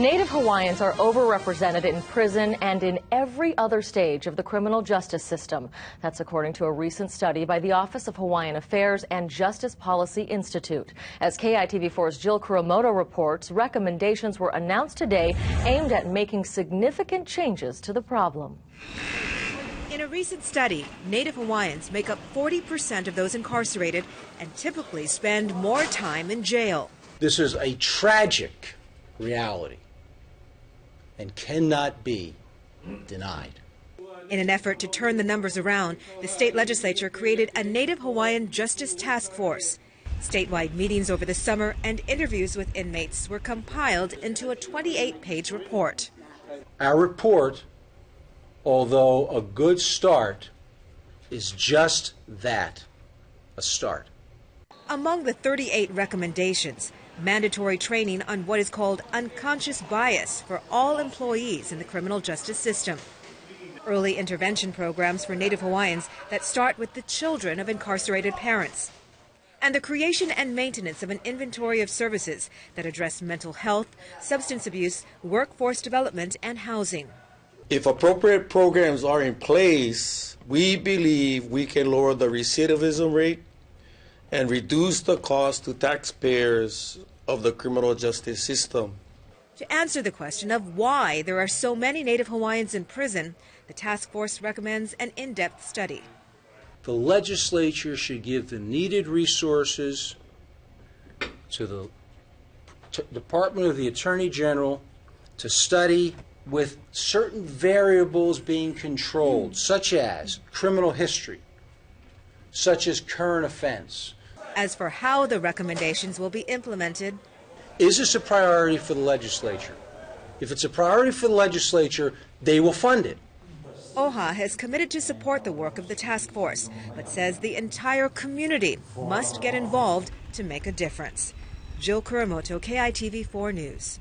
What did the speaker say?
Native Hawaiians are overrepresented in prison and in every other stage of the criminal justice system. That's according to a recent study by the Office of Hawaiian Affairs and Justice Policy Institute. As KITV4's Jill Kuramoto reports, recommendations were announced today aimed at making significant changes to the problem. In a recent study, Native Hawaiians make up 40% of those incarcerated and typically spend more time in jail. This is a tragic reality and cannot be denied. In an effort to turn the numbers around, the state legislature created a Native Hawaiian Justice Task Force. Statewide meetings over the summer and interviews with inmates were compiled into a 28-page report. Our report, although a good start, is just that, a start. Among the 38 recommendations, mandatory training on what is called unconscious bias for all employees in the criminal justice system. Early intervention programs for Native Hawaiians that start with the children of incarcerated parents. And the creation and maintenance of an inventory of services that address mental health, substance abuse, workforce development, and housing. If appropriate programs are in place, we believe we can lower the recidivism rate and reduce the cost to taxpayers of the criminal justice system. To answer the question of why there are so many Native Hawaiians in prison, the task force recommends an in-depth study. The legislature should give the needed resources to the Department of the Attorney General to study with certain variables being controlled, such as criminal history, such as current offense. As for how the recommendations will be implemented, is this a priority for the legislature? If it's a priority for the legislature, they will fund it. OHA has committed to support the work of the task force, but says the entire community must get involved to make a difference. Jill Kuramoto, KITV4 News.